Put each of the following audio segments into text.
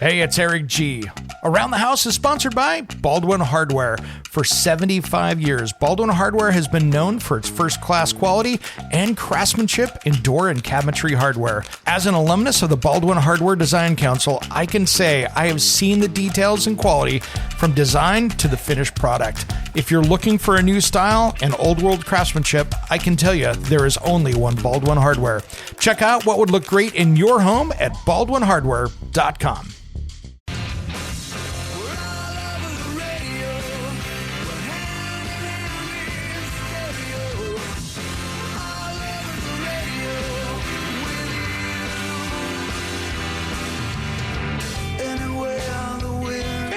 Hey, it's Eric G. Around the House is sponsored by Baldwin Hardware. For 75 years, Baldwin Hardware has been known for its first-class quality and craftsmanship in door and cabinetry hardware. As an alumnus of the Baldwin Hardware Design Council, I can say I have seen the details and quality from design to the finished product. If you're looking for a new style and old-world craftsmanship, I can tell you there is only one Baldwin Hardware. Check out what would look great in your home at baldwinhardware.com.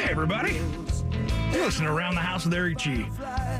Everybody, you're listening to Around the House with Eric G.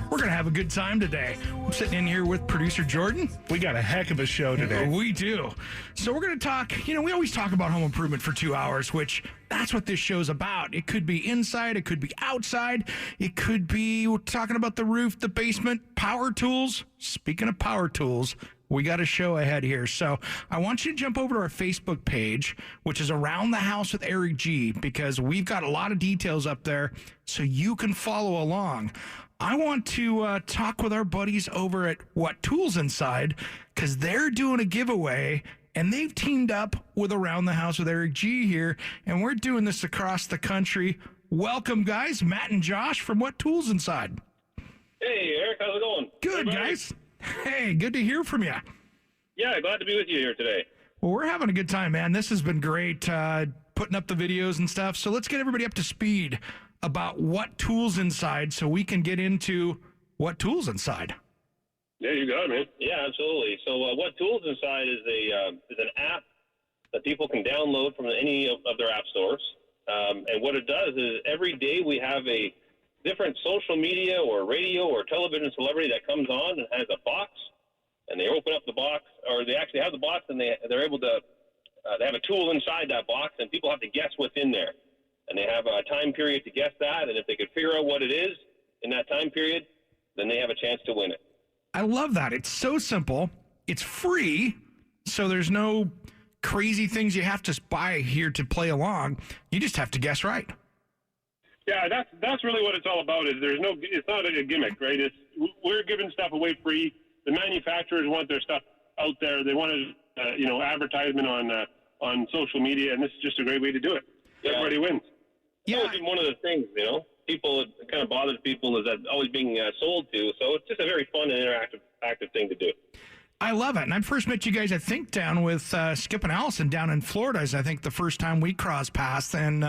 We're going to have a good time today. I'm sitting in here with producer Jordan. We got a heck of a show today. We do. So we're going to talk, we always talk about home improvement for 2 hours, which that's what this show's about. It could be inside, it could be outside, it could be we're talking about the roof, the basement, power tools. Speaking of power tools, we got a show ahead here. So I want you to jump over to our Facebook page, which is Around the House with Eric G, because we've got a lot of details up there so you can follow along. I want to talk with our buddies over at What Tools Inside, because they're doing a giveaway, and they've teamed up with Around the House with Eric G here, and we're doing this across the country. Welcome, guys. Matt and Josh from What Tools Inside. Hey, Eric. How's it going? Good, everybody? Guys. Hey, good to hear from you. Yeah, glad to be with you here today. Well, we're having a good time, man. This has been great, putting up the videos and stuff. So let's get everybody up to speed about What Tools Inside so we can get into What Tools Inside. Yeah, you got it, man. Yeah, absolutely. So What Tools Inside is an app that people can download from any of their app stores. And what it does is every day we have a different social media or radio or television celebrity that comes on and has a box, and they open up the box, or they actually have the box, and they're able to they have a tool inside that box, and people have to guess what's in there. And they have a time period to guess that, and if they can figure out what it is in that time period, then they have a chance to win it. I love that. It's so simple. It's free, so there's no crazy things you have to buy here to play along. You just have to guess right. Yeah, that's really what it's all about. It's not a gimmick, right? We're giving stuff away free. The manufacturers want their stuff out there. They want advertisement on social media, and this is just a great way to do it. Yeah. Everybody wins. Yeah, it's one of the things, people, it kind of bothers people is that always being sold to. So it's just a very fun and active thing to do. I love it. And I first met you guys, I think, down with Skip and Allison down in Florida. I think the first time we crossed paths, and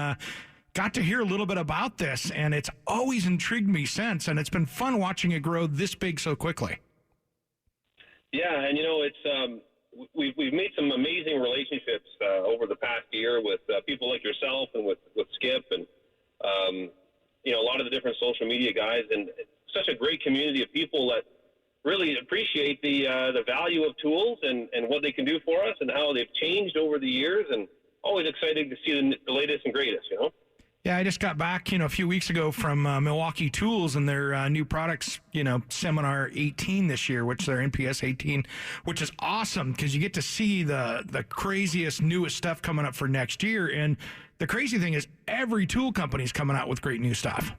got to hear a little bit about this, and it's always intrigued me since, and it's been fun watching it grow this big so quickly. Yeah, and it's we've made some amazing relationships over the past year with people like yourself and with Skip and a lot of the different social media guys, and it's such a great community of people that really appreciate the value of tools and what they can do for us and how they've changed over the years, and always excited to see the latest and greatest, Yeah, I just got back, a few weeks ago from Milwaukee Tools and their new products, Seminar 18 this year, which they're NPS 18, which is awesome because you get to see the craziest, newest stuff coming up for next year. And the crazy thing is every tool company is coming out with great new stuff.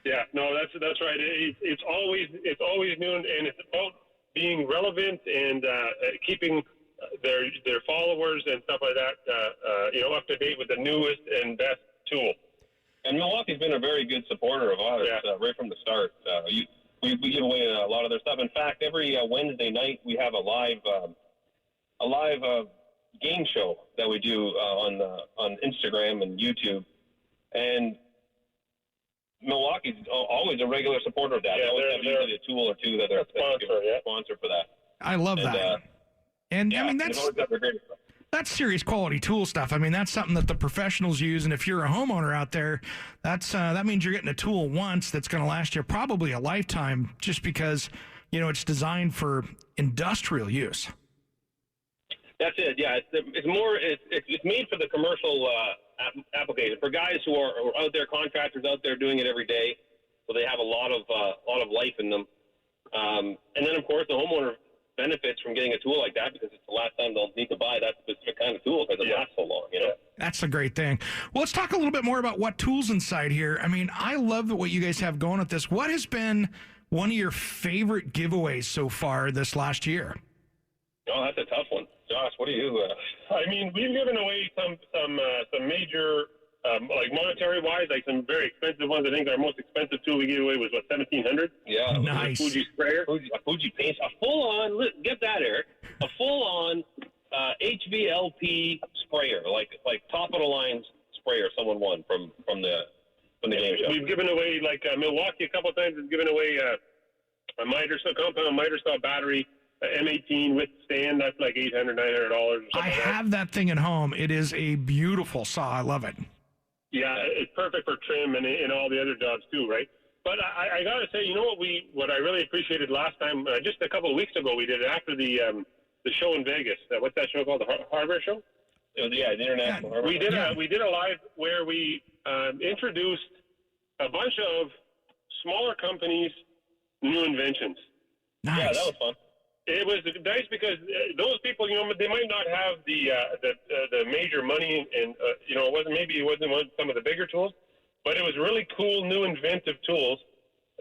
Yeah, no, that's right. It's always new, and it's about being relevant and keeping their followers and stuff like that, up to date with the newest and best tool. And Milwaukee's been a very good supporter of ours right from the start. We give away a lot of their stuff. In fact, every Wednesday night we have a live game show that we do on Instagram and YouTube, and Milwaukee's always a regular supporter of that. Yeah, they always have usually a tool or two that they're sponsor for that. I love that. And I mean, that's serious quality tool stuff. I mean, that's something that the professionals use. And if you're a homeowner out there, that means you're getting a tool once that's going to last you probably a lifetime, just because, it's designed for industrial use. That's it. Yeah. It's made for the commercial application for guys who are out there, contractors out there doing it every day. So they have a lot of life in them. And then of course the homeowner benefits from getting a tool like that because it's the last time they'll need to buy that specific kind of tool because it lasts so long, That's the great thing. Well, let's talk a little bit more about what tools inside here. I mean, I love what you guys have going with this. What has been one of your favorite giveaways so far this last year? Oh, that's a tough one. Josh, what do you... I mean, we've given away some major, like monetary-wise, like some very expensive ones. I think our most expensive tool we gave away was, $1,700? Yeah. Nice. Fuji sprayer. A Fuji paint. A full-on, get that, Eric, a full-on HVLP sprayer, like top-of-the-line sprayer someone won from the game show. We've given away, like Milwaukee a couple of times has given away a miter saw, compound miter saw battery, M18 with stand. That's like $800, $900 or something. I have that thing at home. It is a beautiful saw. I love it. Yeah, it's perfect for trim and all the other jobs too, right? But I gotta say, you know what I really appreciated last time, just a couple of weeks ago, we did it after the show in Vegas. What's that show called? The hardware show? The international. Yeah. We did a live where we introduced a bunch of smaller companies' new inventions. Nice. Yeah, that was fun. It was nice because those people, they might not have the major money, and it wasn't some of the bigger tools, but it was really cool, new, inventive tools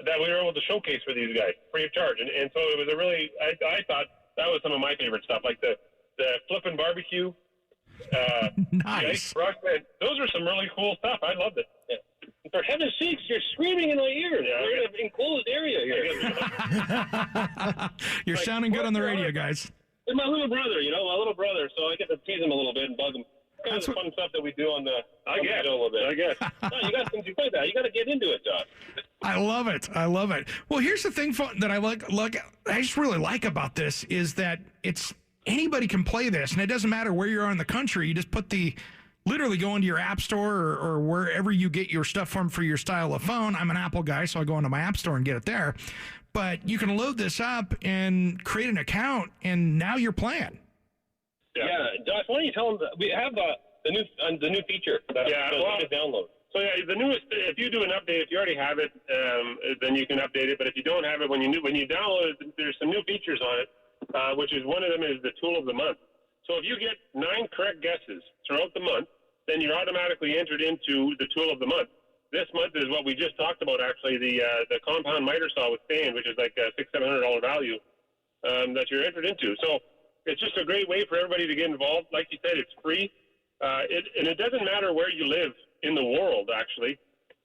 that we were able to showcase for these guys free of charge, and so it was I thought that was some of my favorite stuff, like the flippin' barbecue. Nice. Brush, those are some really cool stuff. I loved it. Yeah. For heaven's sakes, you're screaming in my ears. Yeah, we're in an enclosed area here. You're sounding good on the radio, guys. It's my little brother, so I get to tease him a little bit and bug him. Kind of the fun stuff that we do on the show a little bit. I guess. No, you got things you play that. You got to get into it, Josh. I love it. Well, here's the thing that I I just really like about this is that anybody can play this, and it doesn't matter where you are in the country. You just literally go into your app store or wherever you get your stuff from for your style of phone. I'm an Apple guy, so I go into my app store and get it there. But you can load this up and create an account, and now you're playing. Yeah, Josh, why don't you tell them that we have the new feature that you should download. So yeah, the newest. If you do an update, if you already have it, then you can update it. But if you don't have it, when you download it, there's some new features on it, which is one of them is the tool of the month. So if you get 9 correct guesses throughout the month, then you're automatically entered into the tool of the month. This month is what we just talked about, actually, the compound miter saw with stand, which is like a $600-700 value that you're entered into. So it's just a great way for everybody to get involved. Like you said, it's free, and it doesn't matter where you live in the world. Actually,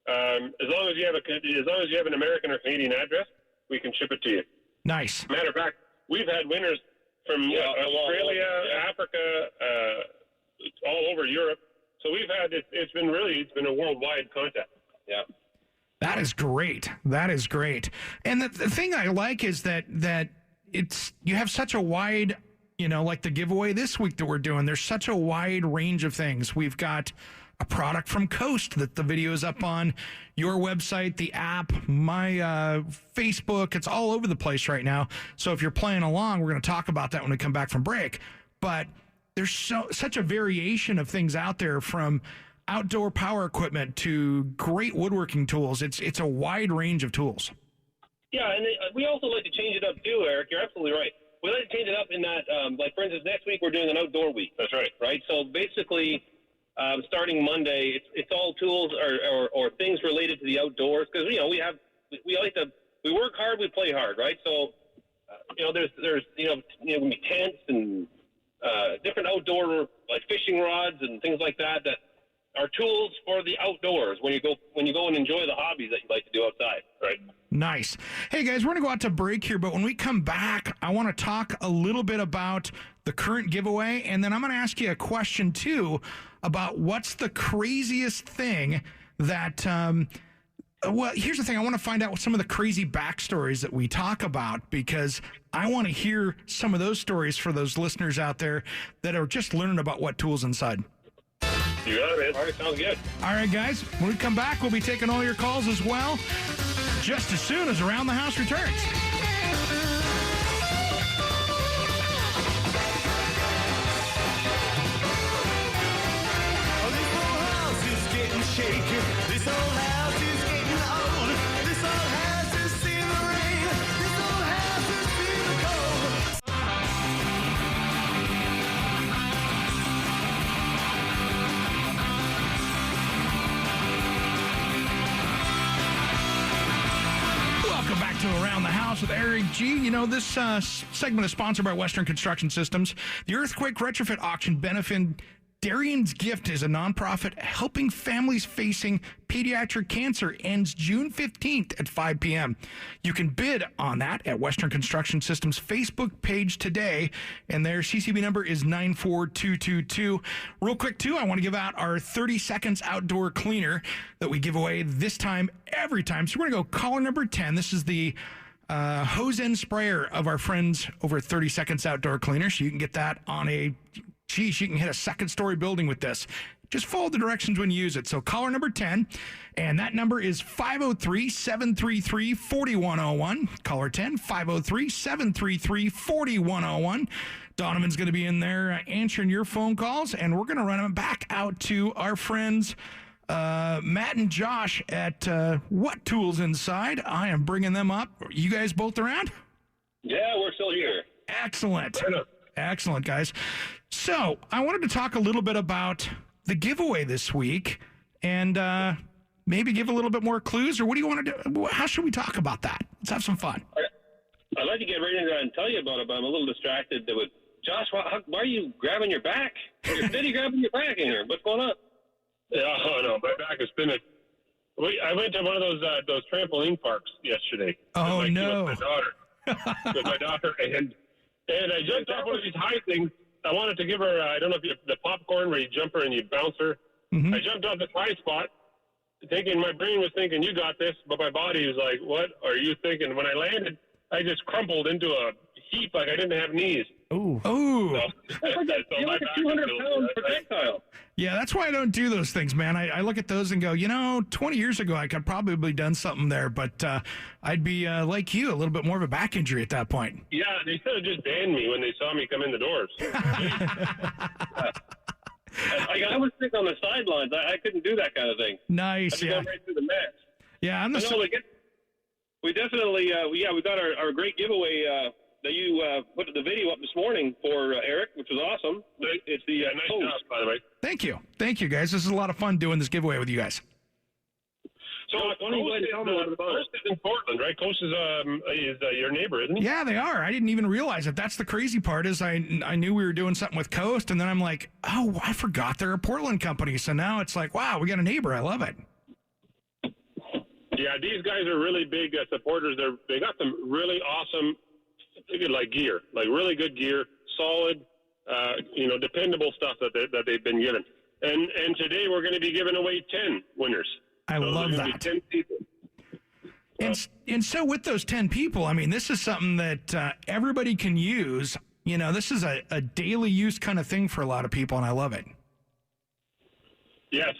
as long as you have an American or Canadian address, we can ship it to you. Nice. Matter of fact, we've had winners from Australia, Africa, all over Europe. So we've had it's been a worldwide contest. Yeah. That is great. And the thing I like is that you have such a wide, like the giveaway this week that we're doing, there's such a wide range of things. We've got a product from Coast that the video is up on your website, the app, my Facebook. It's all over the place right now. So if you're playing along, we're going to talk about that when we come back from break. But there's such a variation of things out there, from outdoor power equipment to great woodworking tools. It's a wide range of tools. Yeah, and we also like to change it up too, Eric. You're absolutely right. We like to change it up in that, like, for instance, next week we're doing an outdoor week. That's right. Right? So basically, starting Monday, it's all tools or things related to the outdoors, because, we work hard, we play hard, right? So, there's gonna be tents and different outdoor, like, fishing rods and things like that are tools for the outdoors when you go and enjoy the hobbies that you like to do outside, right? Nice. Hey, guys, we're going to go out to break here, but when we come back, I want to talk a little bit about the current giveaway, and then I'm going to ask you a question, too, about what's the craziest thing that well, here's the thing. I want to find out what some of the crazy backstories that we talk about, because I want to hear some of those stories for those listeners out there that are just learning about what tools inside. You got it, man. All right, sounds good. All right, guys, when we come back, we'll be taking all your calls as well, just as soon as Around the House returns. Oh, this whole house is getting shaky. This whole house is getting old. This whole house has seen the rain. This whole house has seen the cold. to Around the House with Eric G. You know, this segment is sponsored by Western Construction Systems. The Earthquake Retrofit Auction benefit Darian's Gift is a nonprofit helping families facing pediatric cancer. Ends June 15th at 5 p.m. You can bid on that at Western Construction Systems Facebook page today, and their CCB number is 94222. Real quick, too, I want to give out our 30 seconds outdoor cleaner that we give away this time every time. So we're going to go caller number 10. This is the hose end sprayer of our friends over at 30 Seconds Outdoor Cleaner, so you can get that on a... Geez, you can hit a second-story building with this. Just follow the directions when you use it. So caller number 10, and that number is 503-733-4101. Caller 10, 503-733-4101. Donovan's going to be in there answering your phone calls, and we're going to run them back out to our friends Matt and Josh at What Tools Inside. I am bringing them up. Are you guys both around? Yeah, we're still here. Excellent. Excellent, guys. So I wanted to talk a little bit about the giveaway this week and maybe give a little bit more clues, or what do you want to do? How should we talk about that? Let's have some fun. I'd like to get right into that and tell you about it, but I'm a little distracted with Josh. Why are you grabbing your back? You're steady grabbing your back in here. What's going on? Yeah, oh no, my back is spinning. I went to one of those trampoline parks yesterday. Oh, no. With my daughter, and I jumped off one of these high things. I wanted to give her, I don't know if you the popcorn where you jump her and you bounce her. Mm-hmm. I jumped off this high spot, thinking, my brain was thinking, you got this, but my body was like, what are you thinking? When I landed, I just crumpled into a heap like I didn't have knees. Ooh. You're like a 200-pound projectile. Yeah, that's why I don't do those things, man. I look at those and go, 20 years ago, I could probably done something there, but I'd be like you, a little bit more of a back injury at that point. Yeah, they should have just banned me when they saw me come in the doors. I was sick on the sidelines. I couldn't do that kind of thing. Nice, I'd be yeah. going right through the match. Yeah, We definitely, we got our great giveaway that you put the video up this morning for Eric, which was awesome. It's the Nice post. job, by the way. Thank you, guys. This is a lot of fun doing this giveaway with you guys. So Coast is in Portland, right? Coast is your neighbor, isn't he? Yeah, they are. I didn't even realize it. That's the crazy part is I knew we were doing something with Coast, and then I'm like, oh, I forgot they're a Portland company. So now it's like, wow, we got a neighbor. I love it. Yeah, these guys are really big supporters. They got some really awesome, like gear, like really good gear, solid, dependable stuff that they've been given. And today we're going to be giving away 10 winners. I love there's gonna that. be 10 people. And so with those 10 people, I mean, this is something that everybody can use. This is a daily use kind of thing for a lot of people, and I love it. Yes,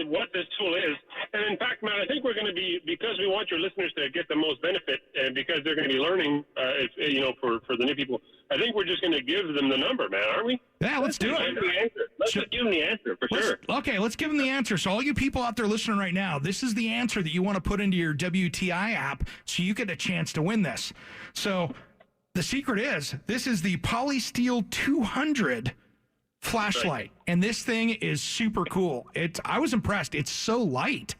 what this tool is, and in fact, Matt, I think we're going to be, because we want your listeners to get the most benefit, and because they're going to be learning, for the new people, I think we're just going to give them the number, man, aren't we? Yeah, let's do it. Let's just give them the answer, for sure. Okay, let's give them the answer. So all you people out there listening right now, this is the answer that you want to put into your WTI app so you get a chance to win this. So the secret is, this is the Polysteel 200 flashlight, right. And this thing is super cool. I was impressed. It's so light.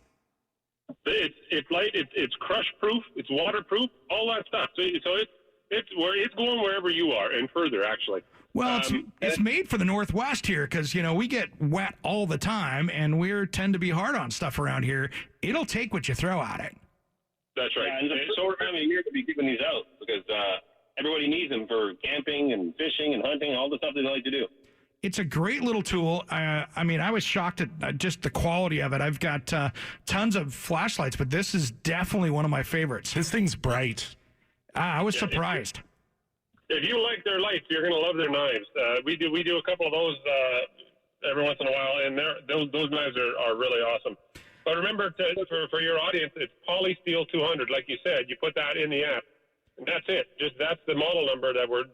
It's light. It's crush proof. It's waterproof. All that stuff. So it's going wherever you are and further, actually. Well, it's made for the Northwest here because we get wet all the time, and we tend to be hard on stuff around here. It'll take what you throw at it. That's right. Yeah, and it's a short time of year to be giving these out because everybody needs them for camping and fishing and hunting, all the stuff they like to do. It's a great little tool. I was shocked at just the quality of it. I've got tons of flashlights, but this is definitely one of my favorites. This thing's bright. I was surprised. If you like their lights, you're going to love their knives. We do a couple of those every once in a while, and those knives are really awesome. But remember, for your audience, it's Polysteel 200. Like you said, you put that in the app, and that's it. That's the model number that we're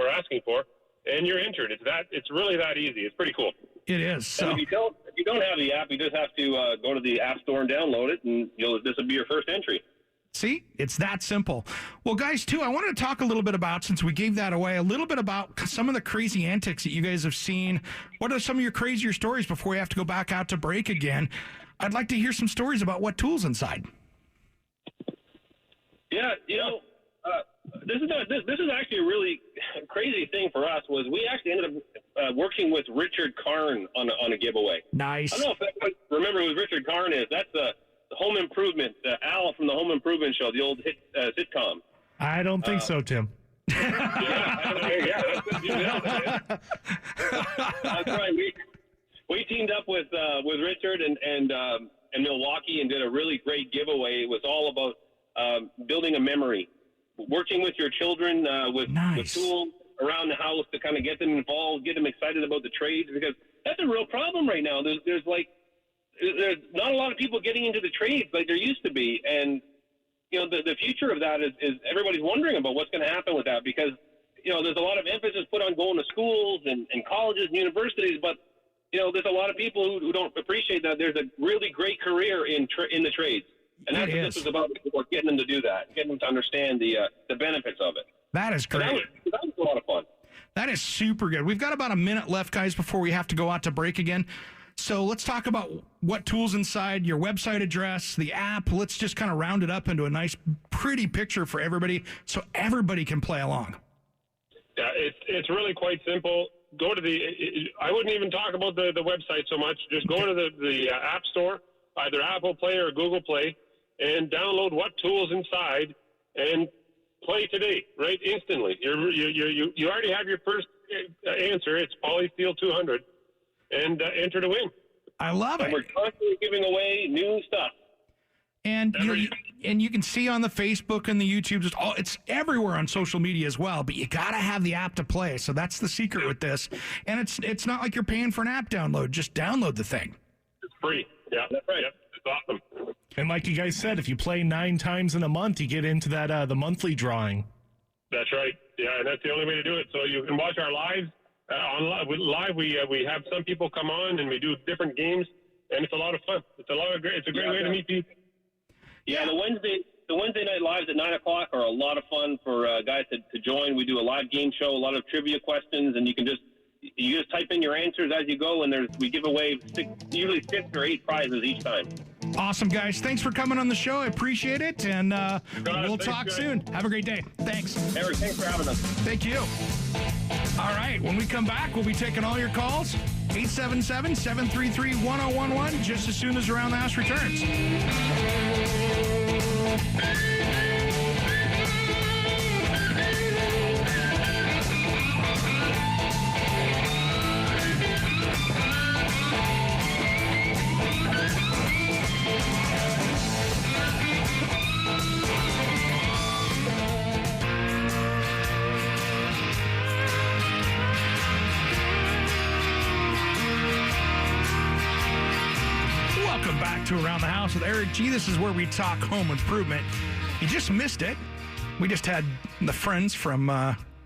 asking for. And you're entered. It's really that easy. It's pretty cool. It is. So if you don't have the app, you just have to go to the App Store and download it, and this will be your first entry. See, it's that simple. Well, guys, too, I wanted to talk a little bit about, since we gave that away, a little bit about some of the crazy antics that you guys have seen. What are some of your crazier stories before we have to go back out to break again? I'd like to hear some stories about What Tools Inside. Yeah, this is actually a really crazy thing for us. Was we actually ended up working with Richard Karn on a giveaway. Nice. I don't know if anyone remember who Richard Karn is. That's the Home Improvement, Al from the Home Improvement show, the old hit sitcom. I don't think so, Tim. Yeah, that's right. We teamed up with Richard and Milwaukee and did a really great giveaway. It was all about building a memory, working with your children with tools around the house to kind of get them involved, get them excited about the trades, because that's a real problem right now. There's not a lot of people getting into the trades like there used to be, and the future of that is everybody's wondering about what's going to happen with that, because there's a lot of emphasis put on going to schools and colleges and universities, but there's a lot of people who don't appreciate that there's a really great career in the trades, and that's what this is about, getting them to do that, getting them to understand the benefits of it. That is great. That was a lot of fun. That is super good. We've got about a minute left, guys, before we have to go out to break again. So let's talk about what tools inside, your website address, the app. Let's just kind of round it up into a nice, pretty picture for everybody so everybody can play along. Yeah, it's really quite simple. Go to I wouldn't even talk about the website so much. Just go to the App Store, either Apple Play or Google Play, and download what tools inside and play today, right? Instantly. You already have your first answer. It's Polysteel 200. And enter to win. I love it. We're constantly giving away new stuff. And you can see on the Facebook and the YouTube, it's everywhere on social media as well. But you got to have the app to play. So that's the secret with this. And it's not like you're paying for an app download. Just download the thing. It's free. Yeah, that's right. Yep. It's awesome. And like you guys said, if you play 9 times in a month, you get into that the monthly drawing. That's right. Yeah, and that's the only way to do it. So you can watch our lives. Live, we have some people come on and we do different games, and it's a lot of fun. It's a great way to meet people. Yeah, the Wednesday night lives at 9:00 are a lot of fun for guys to join. We do a live game show, a lot of trivia questions, and you just type in your answers as you go, and we give away usually 6 or 8 prizes each time. Awesome, guys. Thanks for coming on the show. I appreciate it, and we'll talk guys. soon. Have a great day. Thanks. Eric, thanks for having us. Thank you. All right, when we come back, we'll be taking all your calls. 877-733-1011, just as soon as Around the House returns. To Around the House with Eric G. This is where we talk home improvement. You just missed it. We just had the friends from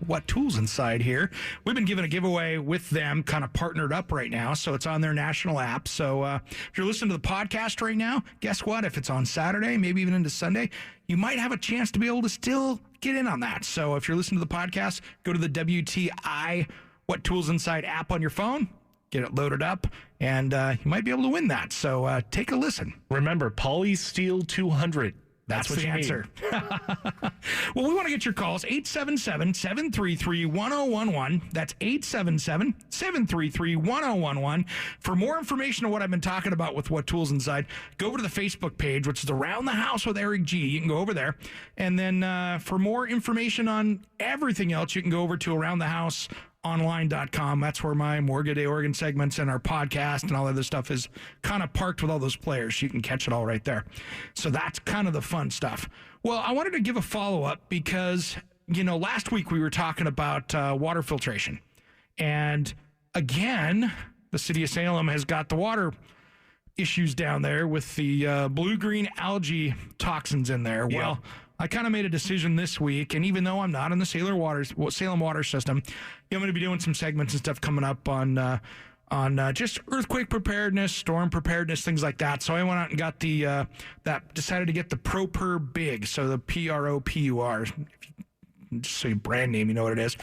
What Tools Inside here. We've been giving a giveaway with them, kind of partnered up right now, so it's on their national app. So if you're listening to the podcast right now, guess what? If it's on Saturday, maybe even into Sunday, you might have a chance to be able to still get in on that. So if you're listening to the podcast, go to the WTI What Tools Inside app on your phone. Get it loaded up, and you might be able to win that. So take a listen. Remember, Polysteel 200. That's what the you answer. Well, we want to get your calls. 877-733-1011. That's 877-733-1011. For more information on what I've been talking about with What Tools Inside, go over to the Facebook page, which is Around the House with Eric G. You can go over there. And then for more information on everything else, you can go over to AroundTheHouseOnline.com. That's where my Mortgage Day Oregon segments and our podcast and all other stuff is kind of parked with all those players. You can catch it all right there. So that's kind of the fun stuff. Well, I wanted to give a follow-up because, last week we were talking about water filtration. And again, the city of Salem has got the water issues down there with the blue-green algae toxins in there. Yeah. Well, I kind of made a decision this week, and even though I'm not in the Salem water system, I'm going to be doing some segments and stuff coming up on just earthquake preparedness, storm preparedness, things like that. So I went out and got decided to get the ProPur Big, so the PROPUR. Just so your brand name, you know what it is.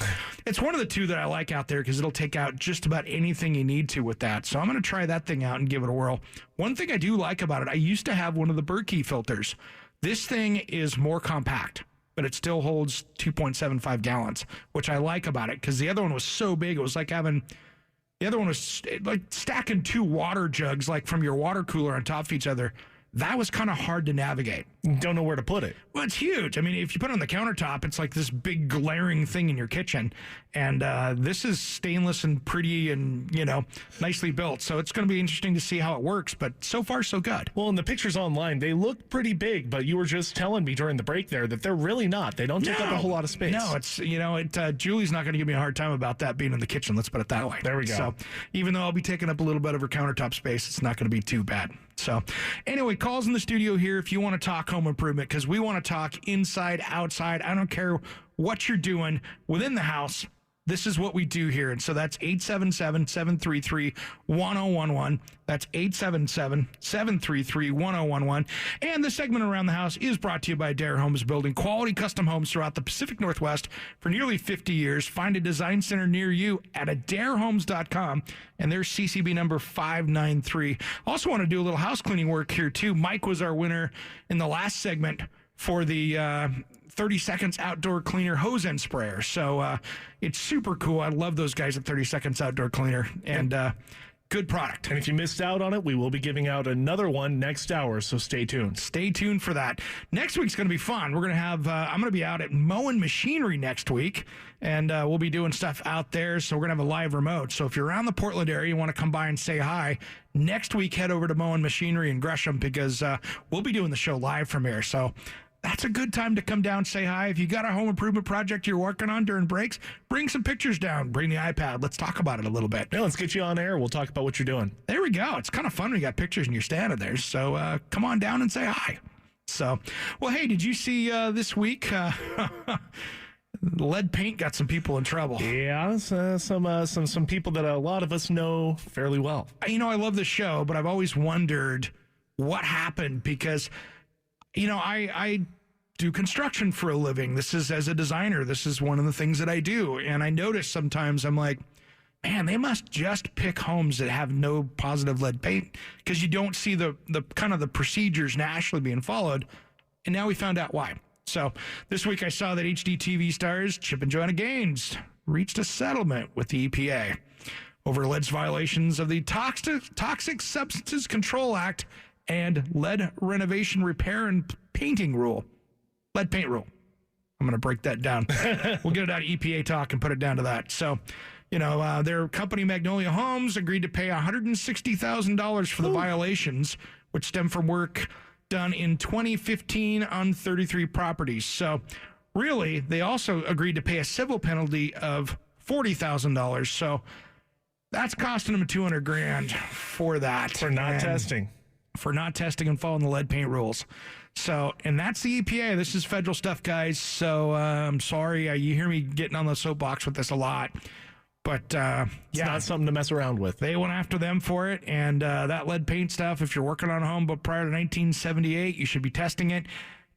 It's one of the two that I like out there because it'll take out just about anything you need to with that. So I'm going to try that thing out and give it a whirl. One thing I do like about it, I used to have one of the Berkey filters This thing is more compact, but it still holds 2.75 gallons, which I like about it because the other one was so big. It was like the other one was like stacking 2 water jugs like from your water cooler on top of each other. That was kind of hard to navigate. Don't know where to put it. Well, it's huge. I mean, if you put it on the countertop, it's like this big glaring thing in your kitchen. And this is stainless and pretty and, nicely built. So it's going to be interesting to see how it works. But so far, so good. Well, in the pictures online, they look pretty big, but you were just telling me during the break there that they're really not. They don't take up a whole lot of space. No, it's, Julie's not going to give me a hard time about that being in the kitchen. Let's put it that way. There we go. So even though I'll be taking up a little bit of her countertop space, it's not going to be too bad. So anyway, calls in the studio here if you want to talk home improvement, because we want to talk inside, outside. I don't care what you're doing within the house. This is what we do here. And so that's 877-733-1011. That's 877-733-1011. And the segment Around the House is brought to you by Adair Homes, building quality custom homes throughout the Pacific Northwest for nearly 50 years. Find a design center near you at adairhomes.com, and there's CCB number 593. Also want to do a little house cleaning work here, too. Mike was our winner in the last segment for the 30 Seconds Outdoor Cleaner hose end sprayer. So it's super cool. I love those guys at 30 Seconds Outdoor Cleaner, and good product. And if you missed out on it, we will be giving out another one next hour, so stay tuned. Stay tuned for that. Next week's going to be fun. We're going to have, I'm going to be out at Mowing Machinery next week, and we'll be doing stuff out there, so we're going to have a live remote. So if you're around the Portland area, you want to come by and say hi, next week head over to Mowing Machinery in Gresham, because we'll be doing the show live from here. So that's a good time to come down, say hi. If you got a home improvement project you're working on during breaks, bring some pictures down. Bring the iPad. Let's talk about it a little bit. Yeah, let's get you on air. We'll talk about what you're doing. There we go. It's kind of fun when you got pictures and you're standing there. So come on down and say hi. So, well, hey, did you see this week? Lead paint got some people in trouble. Yeah, some people that a lot of us know fairly well. I love the show, but I've always wondered what happened because, I do construction for a living. This is, as a designer, this is one of the things that I do. And I notice sometimes I'm like, man, they must just pick homes that have no positive lead paint, because you don't see the kind of the procedures nationally being followed. And now we found out why. So this week I saw that HDTV stars Chip and Joanna Gaines reached a settlement with the EPA over alleged violations of the Toxic Substances Control Act and lead renovation repair and painting rule. Lead paint rule. I'm going to break that down. We'll get it out of EPA talk and put it down to that. So, their company, Magnolia Homes, agreed to pay $160,000 for the violations, which stem from work done in 2015 on 33 properties. So, really, they also agreed to pay a civil penalty of $40,000. So, that's costing them $200,000 for that. For not testing. For not testing and following the lead paint rules. So, and that's the EPA. This is federal stuff, guys. So, I'm sorry. You hear me getting on the soapbox with this a lot. But, It's not something to mess around with. They went after them for it. And that lead paint stuff, if you're working on a home but prior to 1978, you should be testing it.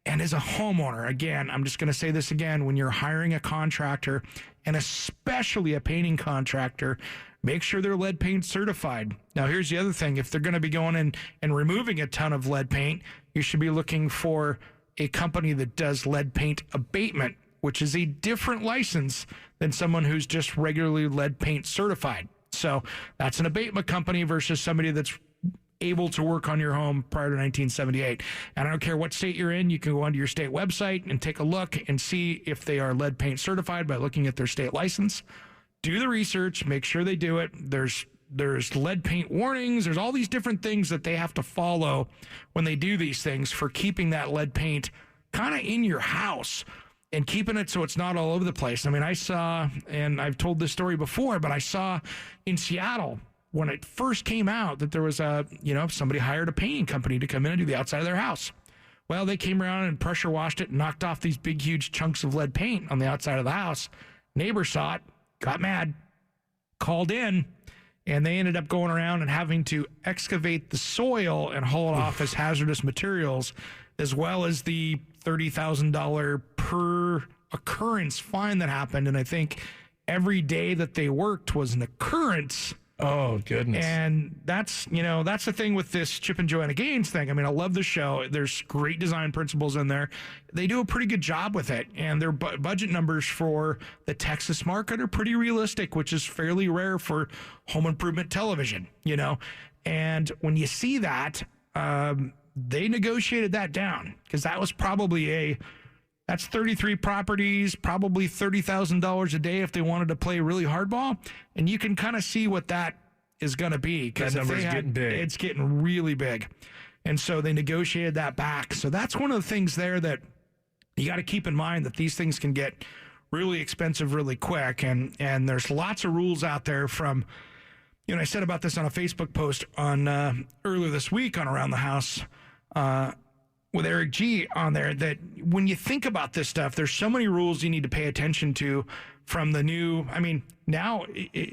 And as a homeowner, again, I'm just going to say this again, when you're hiring a contractor, and especially a painting contractor, make sure they're lead paint certified. Now, here's the other thing. If they're going to be going in and removing a ton of lead paint, you should be looking for a company that does lead paint abatement, which is a different license than someone who's just regularly lead paint certified. So that's an abatement company versus somebody that's able to work on your home prior to 1978. And I don't care what state you're in, you can go onto your state website and take a look and see if they are lead paint certified by looking at their state license. Do the research, make sure they do it. There's lead paint warnings. There's all these different things that they have to follow when they do these things for keeping that lead paint kind of in your house and keeping it so it's not all over the place. I mean, I saw, and I've told this story before, but I saw in Seattle when it first came out that there was somebody hired a painting company to come in and do the outside of their house. Well, they came around and pressure washed it and knocked off these big, huge chunks of lead paint on the outside of the house. Neighbor saw it, got mad, called in, and they ended up going around and having to excavate the soil and haul it off as hazardous materials, as well as the $30,000 per occurrence fine that happened. And I think every day that they worked was an occurrence Oh, goodness. And that's the thing with this Chip and Joanna Gaines thing. I mean, I love the show. There's great design principles in there. They do a pretty good job with it. And their budget numbers for the Texas market are pretty realistic, which is fairly rare for home improvement television, And when you see that, they negotiated that down because that was probably that's 33 properties, probably $30,000 a day if they wanted to play really hardball. And you can kind of see what that is going to be because getting big. It's getting really big. And so they negotiated that back. So that's one of the things there that you got to keep in mind, that these things can get really expensive really quick. And there's lots of rules out there from, I said about this on a Facebook post on earlier this week on Around the House, with Eric G on there, that when you think about this stuff, there's so many rules you need to pay attention to from the new, now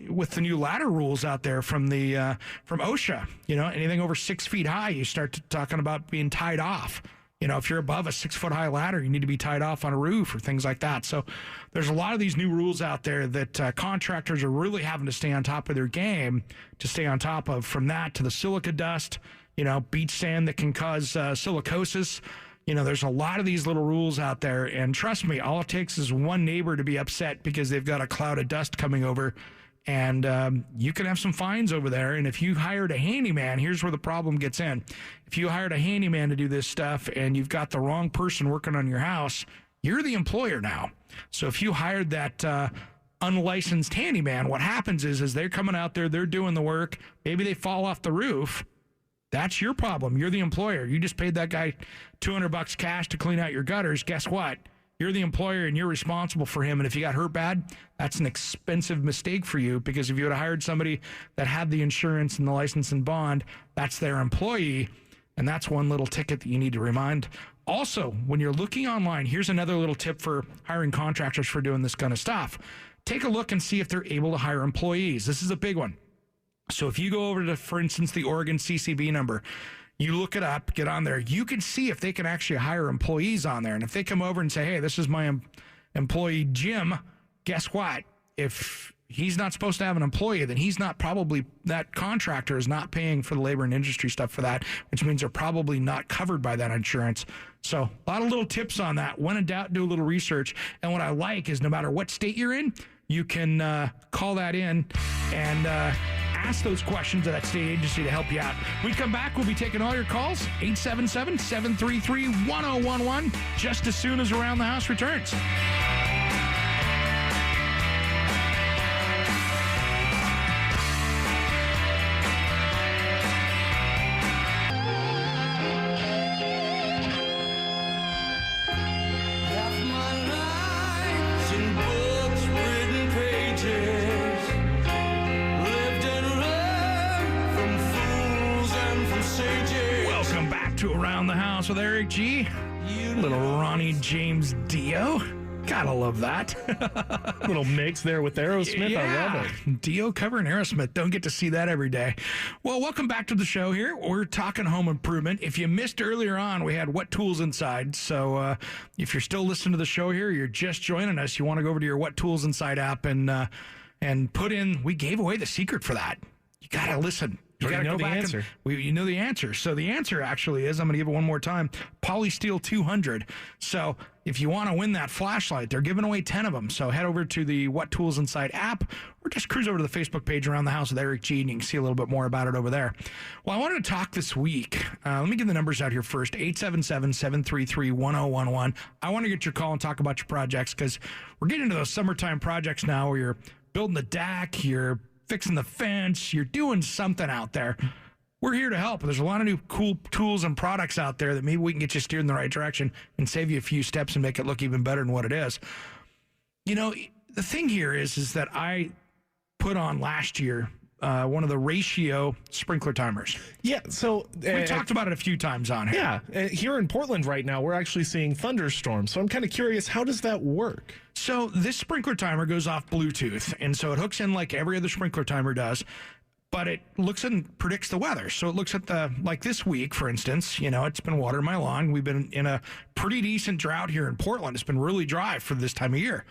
with the new ladder rules out there from from OSHA, anything over 6 feet high, you start talking about being tied off. If you're above a 6 foot high ladder, you need to be tied off on a roof or things like that. So there's a lot of these new rules out there that contractors are really having to stay on top of their game to stay on top of, from that to the silica dust, beach sand that can cause silicosis. There's a lot of these little rules out there. And trust me, all it takes is one neighbor to be upset because they've got a cloud of dust coming over. And you can have some fines over there. And if you hired a handyman, here's where the problem gets in. If you hired a handyman to do this stuff and you've got the wrong person working on your house, you're the employer now. So if you hired that unlicensed handyman, what happens is they're coming out there, they're doing the work. Maybe they fall off the roof. That's your problem. You're the employer. You just paid that guy $200 cash to clean out your gutters. Guess what? You're the employer and you're responsible for him. And if you got hurt bad, that's an expensive mistake for you, because if you would have hired somebody that had the insurance and the license and bond, that's their employee. And that's one little ticket that you need to remind. Also, when you're looking online, here's another little tip for hiring contractors for doing this kind of stuff. Take a look and see if they're able to hire employees. This is a big one. So if you go over to, for instance, the Oregon CCB number, you look it up, get on there, you can see if they can actually hire employees on there. And if they come over and say, hey, this is my employee Jim, guess what? If he's not supposed to have an employee, then that contractor is not paying for the labor and industry stuff for that, which means they're probably not covered by that insurance. So a lot of little tips on that. When in doubt, do a little research. And what I like is no matter what state you're in, you can call that in and ask those questions to that state agency to help you out. When we come back, we'll be taking all your calls, 877-733-1011, just as soon as Around the House returns. To Around the House with Eric G. Little Ronnie James Dio. Gotta love that. Little mix there with Aerosmith. Yeah. I love it. Dio covering Aerosmith. Don't get to see that every day. Well, welcome back to the show here. We're talking home improvement. If you missed earlier on, we had What Tools Inside. So if you're still listening to the show here, you're just joining us, you want to go over to your What Tools Inside app and put in, we gave away the secret for that. You got to listen. You got to go back and you know the answer. So the answer actually is, I'm going to give it one more time, Polysteel 200. So if you want to win that flashlight, they're giving away 10 of them. So head over to the What Tools Inside app or just cruise over to the Facebook page Around the House with Eric G, and you can see a little bit more about it over there. Well, I wanted to talk this week. Let me get the numbers out here first, 877-733-1011. I want to get your call and talk about your projects, because we're getting into those summertime projects now where you're building the deck, you're fixing the fence, you're doing something out there. We're here to help. There's a lot of new cool tools and products out there that maybe we can get you steered in the right direction and save you a few steps and make it look even better than what it is. The thing here is that I put on last year one of the Ratio sprinkler timers. Yeah, so we talked about it a few times on here. Yeah, here in Portland right now, we're actually seeing thunderstorms. So I'm kind of curious, how does that work? So this sprinkler timer goes off Bluetooth, and so it hooks in like every other sprinkler timer does, but it looks and predicts the weather. So it looks at like this week, for instance, it's been watering my lawn. We've been in a pretty decent drought here in Portland. It's been really dry for this time of year.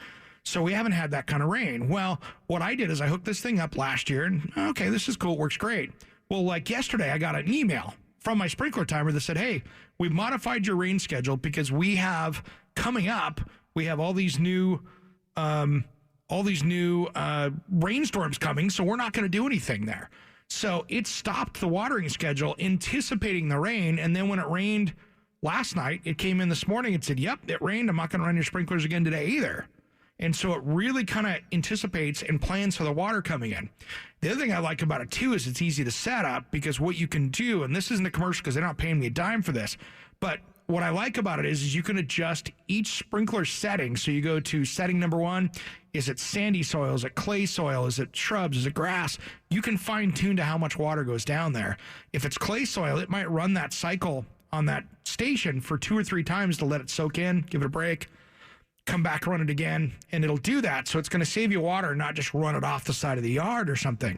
So we haven't had that kind of rain. Well, what I did is I hooked this thing up last year, and okay, this is cool. It works great. Well, like yesterday, I got an email from my sprinkler timer that said, hey, we've modified your rain schedule because we have coming up, we have all these new rainstorms coming, so we're not going to do anything there. So it stopped the watering schedule, anticipating the rain, and then when it rained last night, it came in this morning and said, yep, it rained. I'm not going to run your sprinklers again today either. And so it really kind of anticipates and plans for the water coming in. The other thing I like about it, too, is it's easy to set up because what you can do, and this isn't a commercial because they're not paying me a dime for this, but what I like about it is you can adjust each sprinkler setting. So you go to setting number 1. Is it sandy soil? Is it clay soil? Is it shrubs? Is it grass? You can fine tune to how much water goes down there. If it's clay soil, it might run that cycle on that station for 2 or 3 times to let it soak in, give it a break, come back, run it again, and it'll do that. So it's going to save you water, not just run it off the side of the yard or something.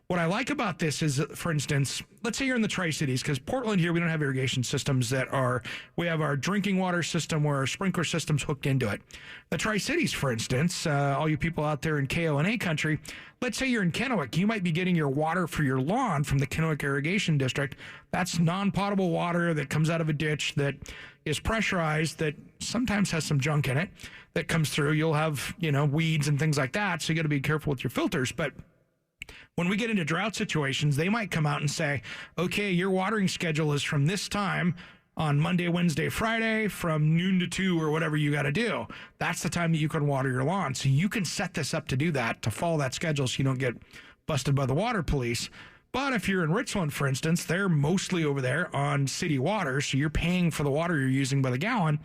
What I like about this is, for instance, let's say you're in the Tri-Cities, because Portland here, we don't have irrigation systems we have our drinking water system where our sprinkler system's hooked into it. The Tri-Cities, for instance, all you people out there in KONA country, let's say you're in Kennewick, you might be getting your water for your lawn from the Kennewick Irrigation District. That's non-potable water that comes out of a ditch that is pressurized, that sometimes has some junk in it that comes through. You'll have, weeds and things like that, so you got to be careful with your filters. But when we get into drought situations, they might come out and say, okay, your watering schedule is from this time on Monday, Wednesday, Friday, from noon to 2 or whatever you got to do. That's the time that you can water your lawn. So you can set this up to do that, to follow that schedule so you don't get busted by the water police. But if you're in Richland, for instance, they're mostly over there on city water, so you're paying for the water you're using by the gallon.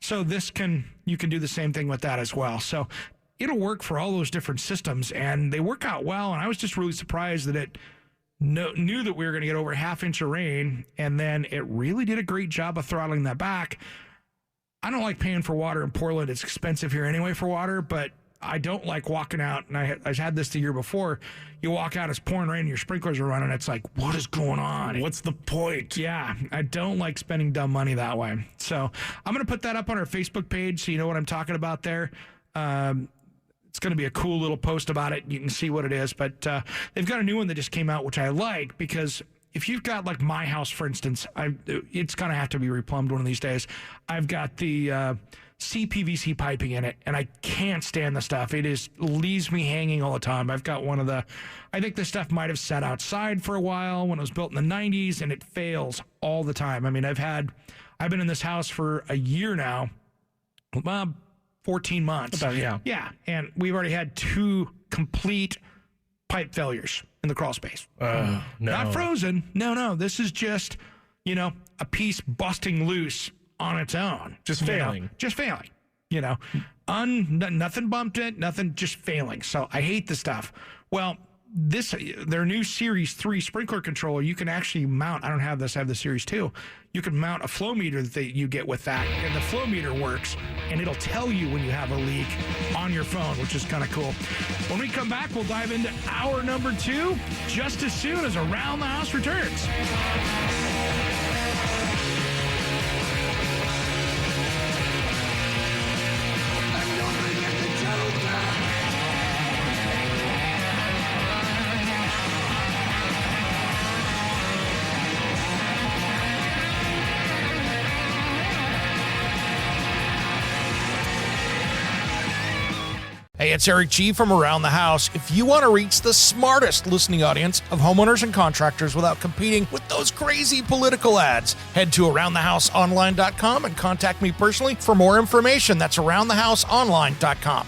So you can do the same thing with that as well. So it'll work for all those different systems, and they work out well. And I was just really surprised that it knew that we were going to get over a half-inch of rain, and then it really did a great job of throttling that back. I don't like paying for water in Portland. It's expensive here anyway for water, but I don't like walking out, and I had this the year before. You walk out, it's pouring rain, and your sprinklers are running. It's like, what is going on? What's the point? Yeah, I don't like spending dumb money that way. So I'm going to put that up on our Facebook page so you know what I'm talking about there. It's going to be a cool little post about it. You can see what it is. But they've got a new one that just came out, which I like, because if you've got, like, my house, for instance, it's going to have to be replumbed one of these days. I've got the CPVC piping in it, and I can't stand the stuff. It leaves me hanging all the time. I've got I think this stuff might have sat outside for a while when it was built in the 90s, and it fails all the time. I mean, I've been in this house for a year now, 14 months. Yeah, and we've already had 2 complete pipe failures in the crawl space. No. Not frozen. No. This is just, a piece busting loose on its own. Just failing. Just failing. Nothing bumped it, nothing, just failing. So I hate the stuff. Well, their new Series 3 sprinkler controller, you can actually mount, I don't have this, I have the Series 2. You can mount a flow meter that you get with that, and the flow meter works, and it'll tell you when you have a leak on your phone, which is kind of cool. When we come back, we'll dive into hour number 2 just as soon as Around the House returns. Hey, it's Eric G. from Around the House. If you want to reach the smartest listening audience of homeowners and contractors without competing with those crazy political ads, head to AroundTheHouseOnline.com and contact me personally for more information. That's AroundTheHouseOnline.com.